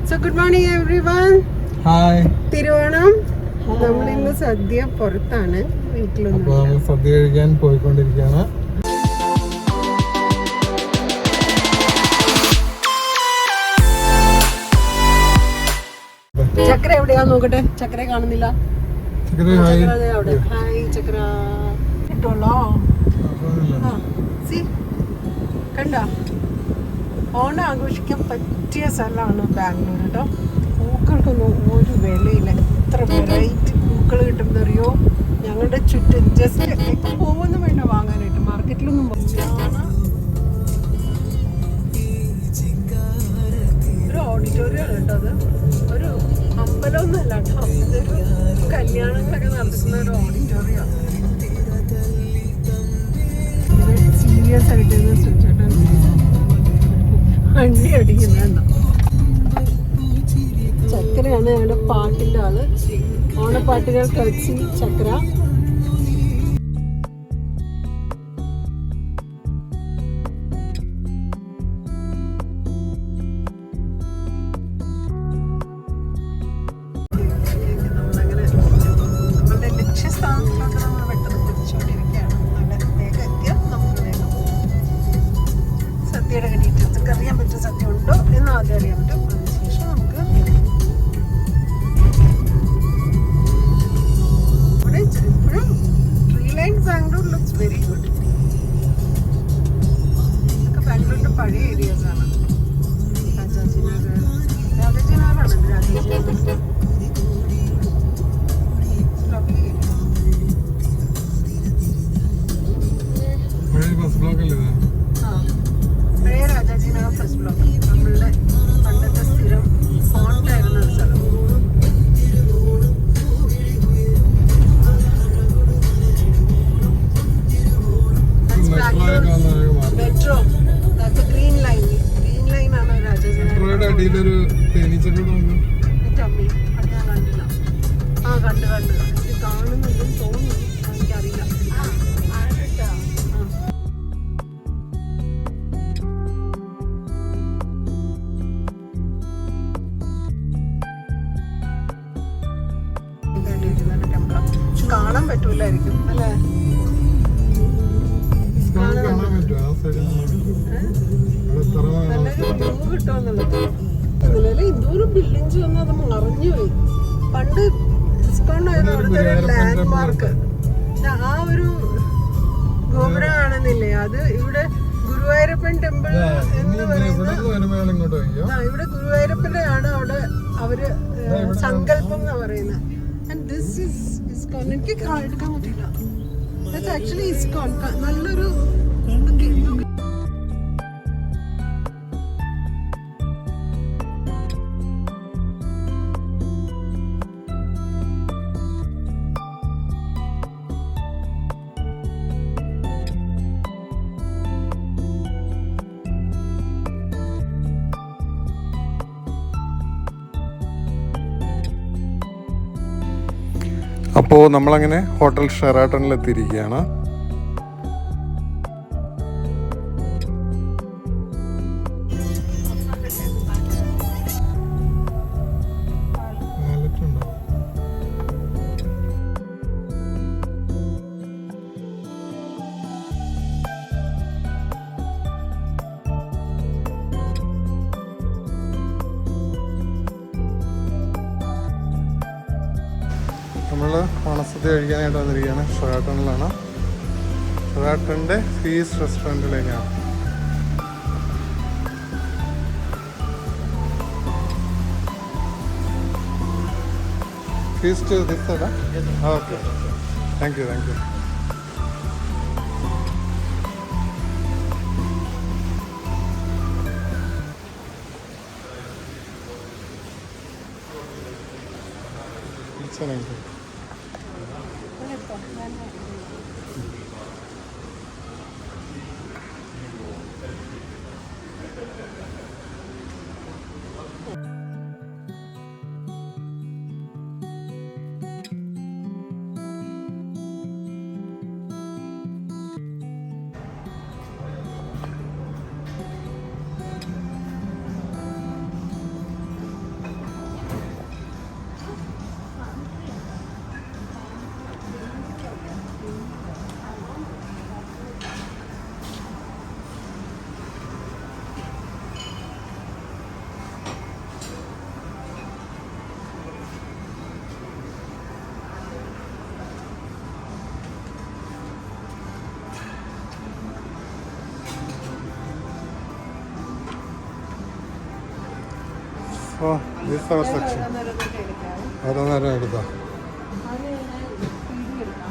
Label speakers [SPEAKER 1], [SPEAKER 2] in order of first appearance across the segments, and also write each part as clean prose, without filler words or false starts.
[SPEAKER 1] So good morning everyone.
[SPEAKER 2] Hi.
[SPEAKER 1] Thiruvonam നമ്മളിന്ന് സദ്യ പുറത്താണ്, വീട്ടിലൊന്നും.
[SPEAKER 2] അപ്പോൾ നമ്മൾ സദ്യ കഴിക്കാൻ പോയിക്കൊണ്ടിരിക്കുകയാണ്.
[SPEAKER 1] ചക്ര എവിടെയാ നോക്കട്ടെ, ചക്ര കാണുന്നില്ല. ഹായ് ചക്ര കിട്ടുമല്ലോ. കണ്ട, ഓണം ആഘോഷിക്കാൻ പറ്റിയ സ്ഥലമാണ് ബാംഗ്ലൂർ കേട്ടോ. പൂക്കൾക്കൊന്നും ഒരു വിലയില്ല. എത്ര വെറൈറ്റി പൂക്കൾ കിട്ടുമെന്നറിയോ ഞങ്ങളുടെ ചുറ്റും. ജസ്റ്റ് പോകുന്നു വേണ്ട വാങ്ങാനായിട്ട്, മാർക്കറ്റിലൊന്നും ഒരു ഓഡിറ്റോറിയം ആണ് കേട്ടോ. അത് ഒരു അമ്പലമൊന്നും അല്ല കേട്ടോ, ഇതൊരു കല്യാണങ്ങളൊക്കെ നടത്തുന്ന ഒരു ഓഡിറ്റോറിയം. സീരിയസ് ആയിട്ട് ചേട്ടൻ വണ്ടി അടിക്കുന്നുണ്ടോ. ചക്രയാണ് ഞങ്ങളുടെ പാട്ടിൻ്റെ ആള്. ഓണപ്പാട്ടുകൾ കളിച്ച് ചക്ര. നമ്മളങ്ങനെ നമ്മളുടെ ലക്ഷ്യസ്ഥാനത്തിലോട്ട് നമ്മൾ പെട്ടെന്ന് കുതിച്ചുകൊണ്ടിരിക്കുകയാണ്. നല്ല വേഗം എത്തിയാൽ നമുക്ക് വേഗം സദ്യയുടെ ഡീറ്റെയിൽസ് ഒക്കെ അറിയാൻ പറ്റും. സദ്യ ഉണ്ടോ എന്ന് ആദ്യം അറിയാൻ പറ്റും. അതിനുശേഷം നമുക്ക് ഇപ്പോഴും tree line Bangalore looks very good. ഇതൊക്കെ ബാംഗ്ലൂരിന്റെ പഴയ ഏരിയാസ് ആണ്. രാജാജിനഗർ, രാജാജിനഗറാണ് ഇത്. രാജാജിനഗർ പഴയ രാജാജിനഗർ ഫസ്റ്റ് ബ്ലോക്ക്. നമ്മളുടെ പണ്ടത്തെ സ്ഥിരം ഫോണ്ടായിരുന്ന ഒരു സ്ഥലം. Metro green line. Green line ആണ് രാജാജിനഗർ.
[SPEAKER 2] അടിയിലൊരു തേനീച്ചക്കൂടുണ്ട്.
[SPEAKER 1] അത് ഞാൻ കണ്ടില്ല. കണ്ടു എനിക്ക് കാണുന്നുണ്ടെന്ന് തോന്നുന്നു, എനിക്കറിയില്ല. കാണാൻ പറ്റൂലായിരിക്കും അല്ലേ? നല്ലൊരു വ്യൂ കിട്ടുമെന്നുള്ളത്. ഇതൊരു ബിൽഡിങ്സ് വന്ന് അത് മറിഞ്ഞുപോയി. പണ്ട് ഇസ്കോൺ അവിടുത്തെ ഒരു ലാൻഡ് മാർക്ക്. ആ ഒരു ഗോപുരം കാണുന്നില്ലേ, അത് ഇവിടെ ഗുരുവായൂരപ്പൻ ടെമ്പിൾ എന്ന് പറയുന്ന. ഇവിടെ ഗുരുവായൂരപ്പന്റെ ആണ് അവിടെ അവര് സങ്കല്പം എന്ന് പറയുന്നത്. And this is ISKCON. എനിക്ക് എടുക്കാൻ പറ്റില്ല. That's actually ISKCON. നല്ലൊരു
[SPEAKER 2] അപ്പോൾ നമ്മളങ്ങനെ ഹോട്ടൽ ഷെറാട്ടണിൽ എത്തിയിരിക്കുകയാണ്. നമ്മൾ ഓണസദ്യ കഴിക്കാനായിട്ട് വന്നിരിക്കുകയാണ്. ഷെറാട്ടണിലാണ്. ഷെറാട്ടണിൻ്റെ ഫീസ് റെസ്റ്റോറൻറ്റിലേക്കാണ്. ഫീസ് ടു ദിസ് അല്ല? Okay, thank you. Thank you. So this അവർ സെക്ഷൻ ഓരോ നേരം എടുത്തോ.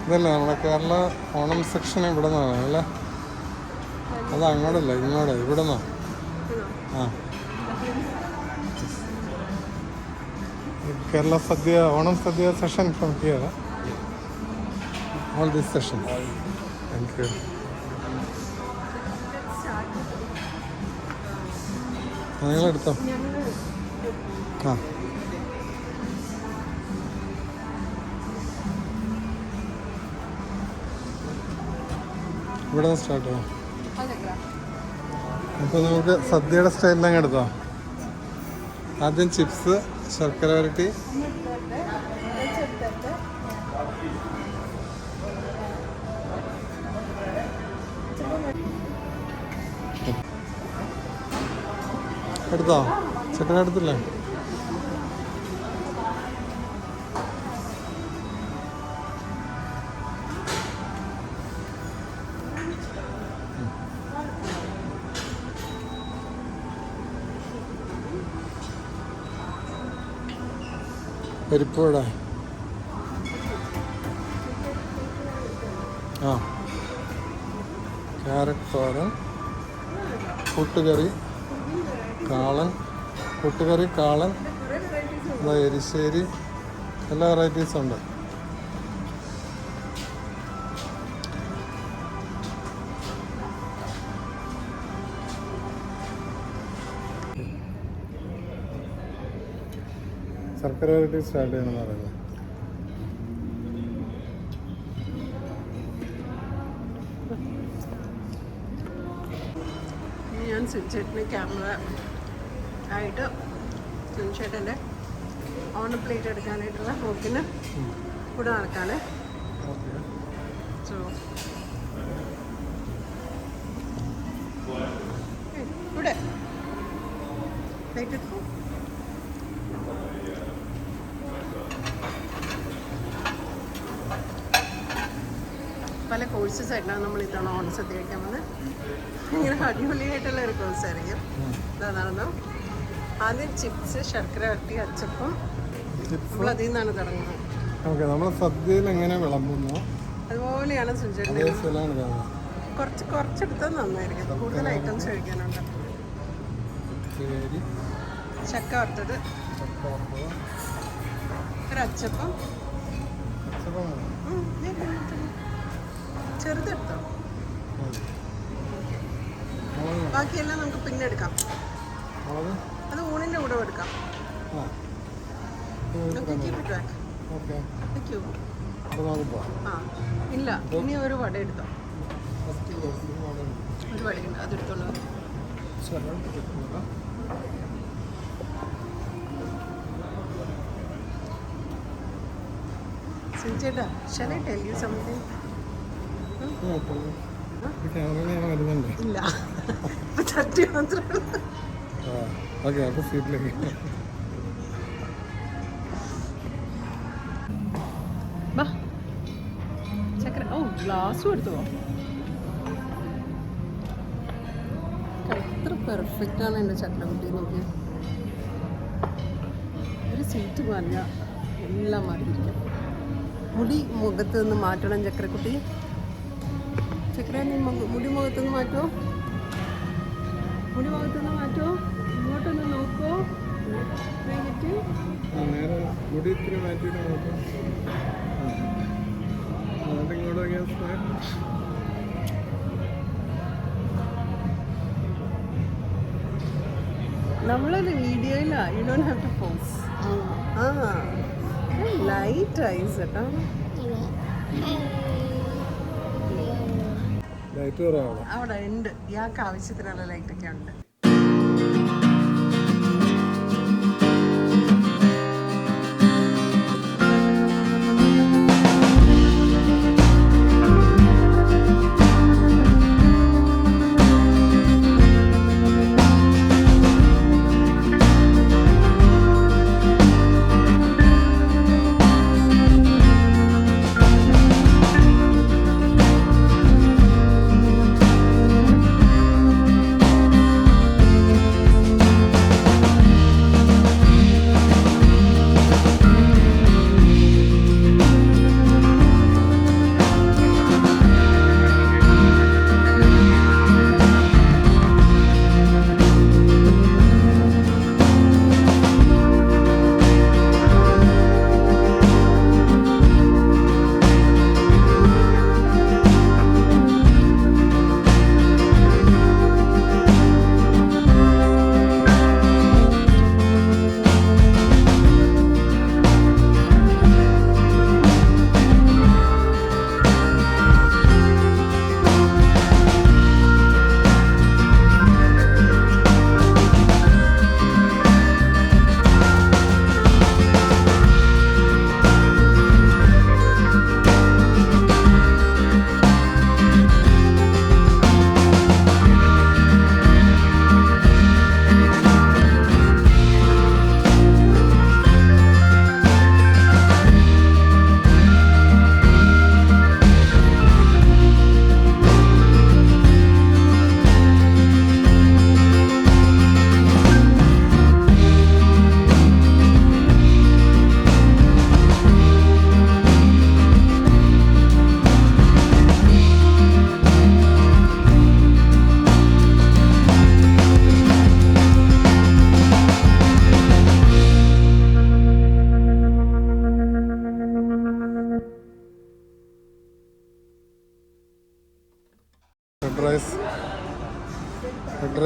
[SPEAKER 2] ഇതല്ല നമ്മുടെ കേരള ഓണം സെക്ഷൻ ഇവിടെ നിന്നാണ് അല്ലേ? അത് അങ്ങോട്ടല്ല, ഇങ്ങോട്ട് ഇവിടെ നിന്നോ? ആ, Kerala sadya Onam sadya session from here. All this session. Thank you. നിങ്ങളെടുത്തോ. ആ, ഇവിടെ നിന്ന് സ്റ്റാർട്ട് ചെയ്യാം. അപ്പോൾ നമുക്ക് സദ്യയുടെ സ്റ്റൈലിൽ അങ്ങ് എടുത്തോ. ആദ്യം ചിപ്സ്, ശർക്കര വരട്ടി, എടുത്തോ. ചക്കര എടുത്തില്ലേ? പരിപ്പുവട. ആ, ക്യാരറ്റ് തോരൻ, കൂട്ടുകറി, കാളൻ, കൂട്ടുകറി, കാളൻ, എരിശ്ശേരി, എല്ലാ വെറൈറ്റീസും ഉണ്ട്. ശർക്കര വരട്ടി സ്റ്റാർട്ട് ചെയ്യണമെന്ന് പറയുന്നത്.
[SPEAKER 1] ഞാൻ സുനിച്ചേട്ടന് ക്യാമറ ആയിട്ട് സുനിച്ചേട്ടൻ്റെ ഓൺ പ്ലേറ്റ് എടുക്കാനായിട്ടുള്ള പോക്കിന് കൂടെ നടക്കാണ്. സോ ഇവിടെ പ്ലേറ്റ് എടുക്കും. പല കോഴ്സസ് ആയിട്ടാണ് നമ്മൾ ഇത്തവണ ഓണസദ്യ കഴിക്കാൻ വന്നത്. ഇങ്ങനെ അടിപൊളിയായിട്ടുള്ള ഒരു കോഴ്സായിരിക്കും. ഇതാ നടന്നു. ആദ്യം ചിപ്സ്, ശർക്കര വരട്ടി, അച്ചപ്പം. നമ്മൾ അതിൽ നിന്നാണ് തുടങ്ങുന്നത്.
[SPEAKER 2] ഓക്കെ, നമ്മൾ സദ്യയിൽ എങ്ങനെ വിളമ്പുന്നു
[SPEAKER 1] അതുപോലെയാണ് സുനിച്ചേട്ടൻ്റെ. കുറച്ചെടുത്താൽ നന്നായിരിക്കും. കൂടുതൽ ഐറ്റംസ് കഴിക്കാനുണ്ട്. ചക്ക വറുത്തത്, ഒരു അച്ചപ്പം, ചെറുതെടുത്തോ. ബാക്കിയെല്ലാം നമുക്ക് പിന്നെ എടുക്കാം. അത് ഊണിൻ്റെ കൂടെ എടുക്കാം. ആ, ഇല്ല, ഇനി ഒരു വട എടുത്തോ. ഒരു വടയുണ്ട്, അതെടുത്തോളൂ. സുനിച്ചേട്ടാ, shall I tell you something? ഇല്ല, ഇപ്പൊ ചട്ടി മാത്രമേ.
[SPEAKER 2] ഓക്കെ, അപ്പോൾ സീറ്റിലേക്ക്.
[SPEAKER 1] ചക്കര. ഓ, ഗ്ലാസ്സും എടുത്തോ. എത്ര പെർഫെക്റ്റാണ് എൻ്റെ ചക്രക്കുട്ടി. നോക്കിയാൽ ഒരു സീറ്റ് പറഞ്ഞ എല്ലാം മാറിയിരിക്കും. മുടി മുഖത്ത് നിന്ന് മാറ്റണം ചക്രക്കുട്ടി. ചക്ര, നീ മുടി മുഖത്തുനിന്ന് മാറ്റുമോ? മുടി മുഖത്തുനിന്ന് മാറ്റുമോ? ഇങ്ങോട്ടൊന്ന് നോക്കോ.
[SPEAKER 2] മുടി ഇത്തിരി മാറ്റിയിട്ട് നോക്കാം.
[SPEAKER 1] നമ്മളൊരു വീഡിയോയിലാ. You don't have to pose. ആ, ലൈറ്റ് ഐസ് കേട്ടോ. അവിടെ ഉണ്ട്. ഇയാൾക്ക് ആവശ്യത്തിനുള്ള ലൈറ്റൊക്കെ ഉണ്ട്.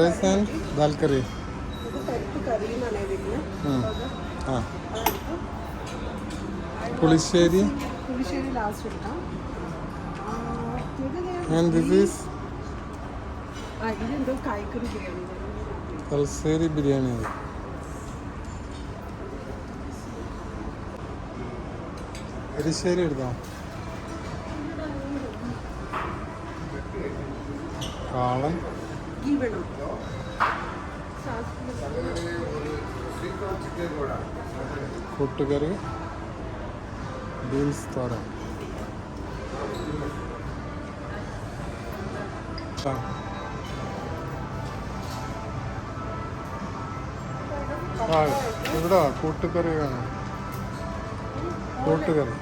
[SPEAKER 2] Rice and dal curry.
[SPEAKER 1] ഇത് പരിപ്പ് കറി എന്നാണ് എഴുതിയിരിക്കുന്നത്.
[SPEAKER 2] ആ പുളിശ്ശേരി.
[SPEAKER 1] പുളിശ്ശേരി ലാസ്റ്റ് എടുക്കാം.
[SPEAKER 2] ആൻഡ് ദിസ് ഈസ്
[SPEAKER 1] ഇതെന്തോ കായ്ക്കറി ബിരിയാണി.
[SPEAKER 2] തലശ്ശേരി ബിരിയാണി. എരിശ്ശേരി എടുക്കാം. കാളൻ, കൂട്ടുകറി, ബീൻസ് തോരൻ. ഇവിടെ കൂട്ടുകറി വേണം. കൂട്ടുകറി,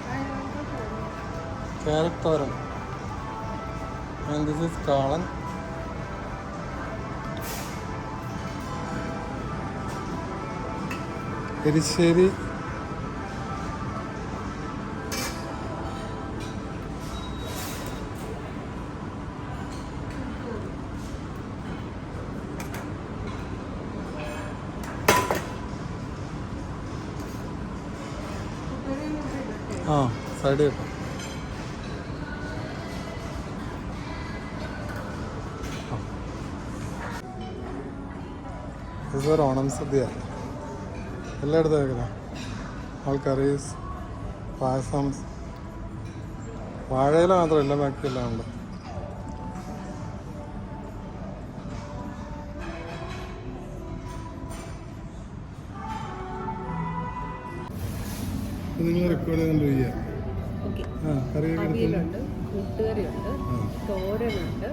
[SPEAKER 2] carrot thoran. And this is kalan. Erissery, side കിട്ടും. ഇതൊരു ഓണം സദ്യ എല്ലായിടത്തും വെക്കുന്നത്. ആൾ കറീസ്, പായസം, വാഴയില മാത്രമല്ല ബാക്കിയെല്ലാം ഉണ്ട്. നിങ്ങൾ റെക്കോർഡ് ചെയ്തുകൊണ്ടിരിക്കുക.
[SPEAKER 1] അവിയലുണ്ട്, കൂട്ടുകറിയുണ്ട്, തോരനുണ്ട്,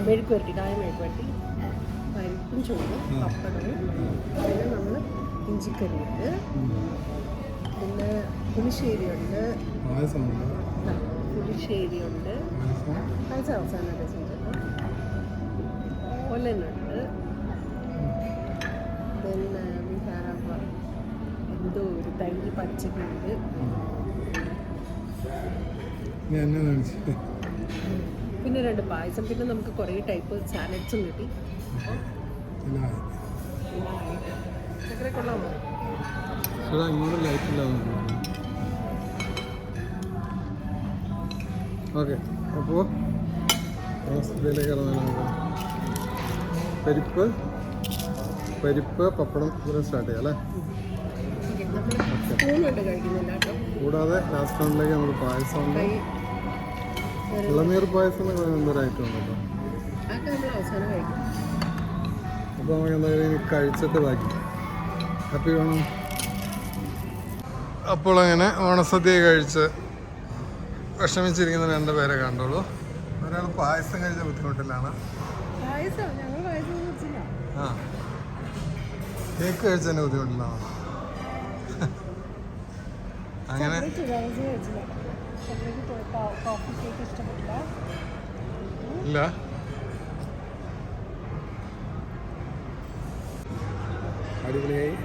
[SPEAKER 1] മെഴുക്കുവരട്ടി, കായ മെഴുക്കുവരട്ടി, പരിപ്പും ചോറും, പപ്പടവും, പിന്നെ നമ്മൾ ഇഞ്ചിക്കറിയുണ്ട്, പിന്നെ പുളിശ്ശേരിയുണ്ട്, പുളിശ്ശേരിയുണ്ട്, പായസം അവസാനമായിട്ട് ചെയ്തത്, ഓലനുണ്ട്, പിന്നെ എന്തോ ഒരു തൈര് പച്ചക്കുണ്ട്, പിന്നെ 2 പായസം, പിന്നെ നമുക്ക് കുറേ ടൈപ്പ് സാലഡ്സും കിട്ടി. ചക്കര കൊള്ളാമോ?
[SPEAKER 2] ഓക്കെ, അപ്പോൾ ഹോസ്പിറ്റലിലേക്ക് ഇറങ്ങാൻ നമുക്ക് പരിപ്പ് പപ്പടം ഇതെല്ലാം സ്റ്റാർട്ട് ചെയ്യാം അല്ലേ? കൂടാതെ ലാസ്റ്റ് റൗണ്ടിലേക്ക് നമുക്ക് പായസം ഉണ്ട്. ഇളനീർ പായസം എന്നൊരു ഐറ്റം ഉണ്ടല്ലോ. അപ്പോൾ നമുക്ക് എന്തായാലും കഴിച്ചിട്ട് ബാക്കി ഹാപ്പി വേണം. അപ്പോൾ അങ്ങനെ ഓണസദ്യ കഴിച്ച് വിഷമിച്ചിരിക്കുന്ന 2 പേരെ കണ്ടോളൂ. ഒരാൾ പായസം കഴിച്ച ബുദ്ധിമുട്ടിലാണ്. ആ കേക്ക് കഴിച്ചതിൻ്റെ ബുദ്ധിമുട്ടിലാണ്. അങ്ങനെ ഇല്ല. അടിപൊളിയായി.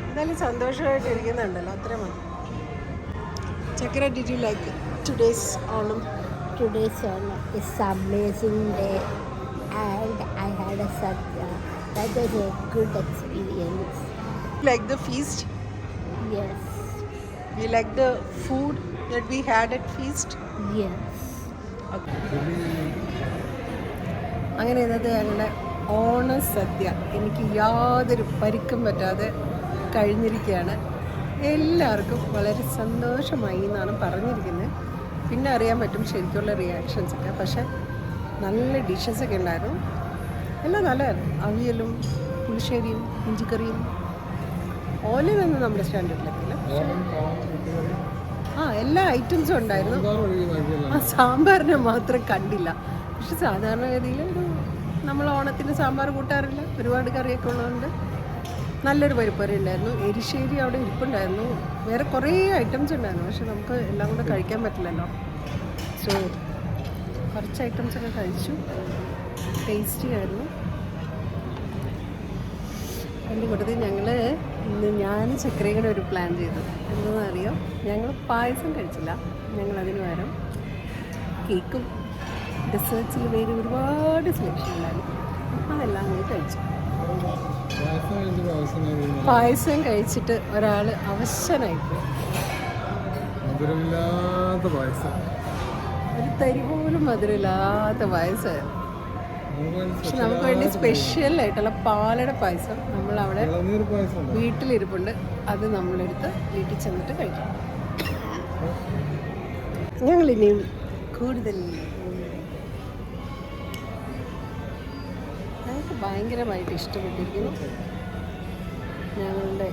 [SPEAKER 1] എന്തായാലും സന്തോഷമായിട്ടിരിക്കുന്നുണ്ടല്ലോ, അത്ര മതി. ചക്കര, did you like today's Onam?
[SPEAKER 3] Today's Onam is amazing day and I had a sadhya. That was a good experience.
[SPEAKER 1] Like the feast?
[SPEAKER 3] Yes.
[SPEAKER 1] You like the food that we had at feast?
[SPEAKER 3] Yes.
[SPEAKER 1] Okay. അങ്ങനെ ഇന്നത്തെ ഞങ്ങളുടെ ഓണസദ്യ എനിക്ക് യാതൊരു പരിക്കും പറ്റാതെ കഴിഞ്ഞിരിക്കുകയാണ്. എല്ലാവർക്കും വളരെ സന്തോഷമായി എന്നാണ് പറഞ്ഞിരിക്കുന്നത്. പിന്നെ അറിയാൻ പറ്റും ശരിക്കുള്ള റിയാക്ഷൻസൊക്കെ. പക്ഷേ നല്ല ഡിഷസൊക്കെ ഉണ്ടായിരുന്നു, എല്ലാം നല്ലതായിരുന്നു. അവിയലും പുളിശ്ശേരിയും ഇഞ്ചിക്കറിയും. ഓലനൊന്നും നമ്മുടെ സ്റ്റാൻഡേർഡിലെത്തില്ല. എല്ലാ ഐറ്റംസും ഉണ്ടായിരുന്നു. സാമ്പാറിനെ മാത്രം കണ്ടില്ല. പക്ഷെ സാധാരണഗതിയിൽ നമ്മൾ ഓണത്തിന് സാമ്പാർ കൂട്ടാറില്ല, ഒരുപാട് കറിയൊക്കെ ഉള്ളതുകൊണ്ട് നല്ലൊരു പരിപ്പറി ഉണ്ടായിരുന്നു. എരിശ്ശേരി അവിടെ ഇരിപ്പുണ്ടായിരുന്നു. വേറെ കുറേ ഐറ്റംസ് ഉണ്ടായിരുന്നു, പക്ഷെ നമുക്ക് എല്ലാം കൂടെ കഴിക്കാൻ പറ്റില്ലല്ലോ. സോ കുറച്ച് ഐറ്റംസൊക്കെ കഴിച്ചു. ടേസ്റ്റി ആയിരുന്നു. അതിൻ്റെ കൂട്ടത്തിൽ ഞാൻ ചക്കരയുടെ ഒരു പ്ലാൻ ചെയ്തു. എന്താണെന്ന് അറിയോ? ഞങ്ങൾ പായസം കഴിച്ചില്ല. ഞങ്ങളതിന് പകരം കേക്കും ഡെസേർട്സിൽ വേറെ ഒരുപാട് സെലക്ഷൻ ഉണ്ടായിരുന്നു. അതെല്ലാം കൂടി കഴിച്ചു. പായസം കഴിച്ചിട്ട് ഒരാൾ അവശനായിപ്പോയി.
[SPEAKER 2] മധുരമില്ലാത്ത പായസം,
[SPEAKER 1] ഒരു തരി പോലും മധുരമില്ലാത്ത പായസമായിരുന്നു. പക്ഷെ നമുക്ക് വേണ്ടി സ്പെഷ്യലായിട്ടുള്ള പാലട പായസം നമ്മളവിടെ വീട്ടിലിരിപ്പുണ്ട്. അത് നമ്മളെടുത്ത് വീട്ടിൽ ചെന്നിട്ട് കഴിക്കാം. ഞങ്ങളിനിയും കൂടുതൽ ഞങ്ങൾക്ക് ഭയങ്കരമായിട്ട് ഇഷ്ടപ്പെട്ടിരിക്കുന്നു ഞങ്ങളുടെ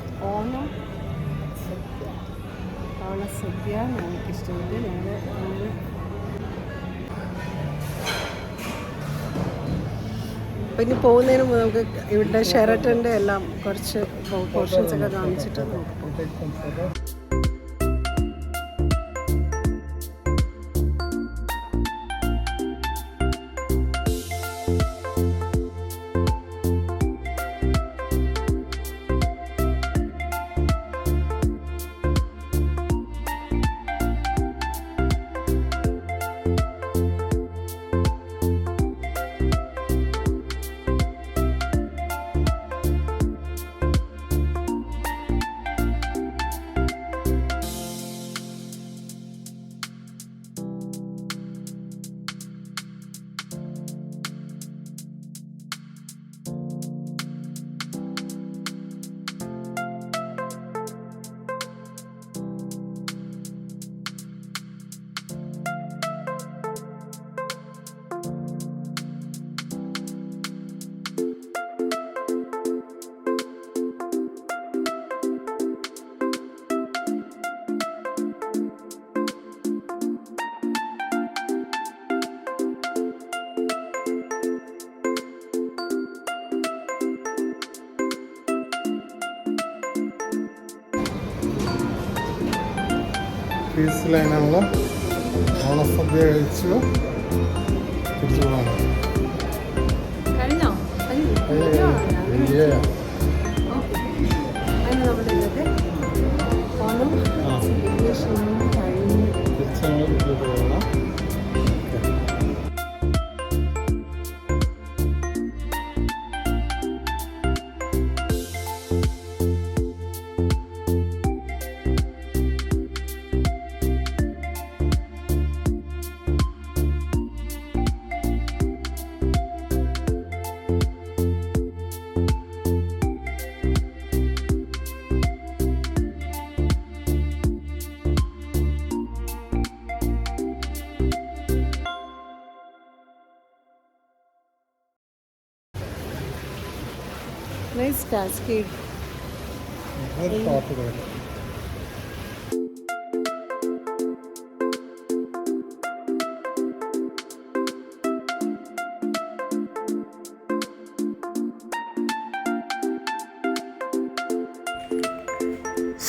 [SPEAKER 1] ഓണസദ്യ ഞങ്ങൾക്ക് ഇഷ്ടപ്പെട്ടു. ഞങ്ങൾ അപ്പം ഇനി പോകുന്നതിന് മുമ്പ് നമുക്ക് ഇവിടെ ഷെറട്ടൻ്റെ എല്ലാം കുറച്ച് പോർഷൻസ് ഒക്കെ കാണിച്ചിട്ട് നോക്കാം.
[SPEAKER 2] പീസിലതിനുള്ള ഓണസദ്യ കഴിച്ചു തിരിച്ചു പോകാണ്.
[SPEAKER 1] കഴിഞ്ഞോ? ഓണം സെലിബ്രേഷനും കഴിഞ്ഞ്
[SPEAKER 2] തിരിച്ചു വീട്ടിൽ പോകണം.
[SPEAKER 1] nice cascade.
[SPEAKER 2] ഒരു പാട്ട് കേട്ടോ.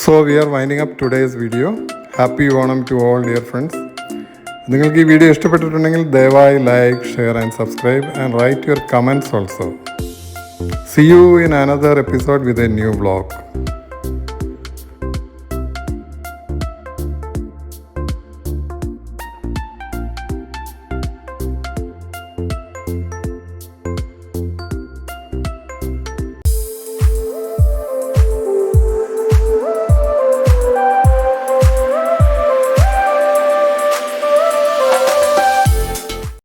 [SPEAKER 2] So we are winding up today's video. Happy Onam to all dear friends. നിങ്ങൾക്ക് ഈ വീഡിയോ ഇഷ്ടപ്പെട്ടിട്ടുണ്ടെങ്കിൽ ദയവായി like, share and subscribe and write your comments also. See you in another episode with a new vlog.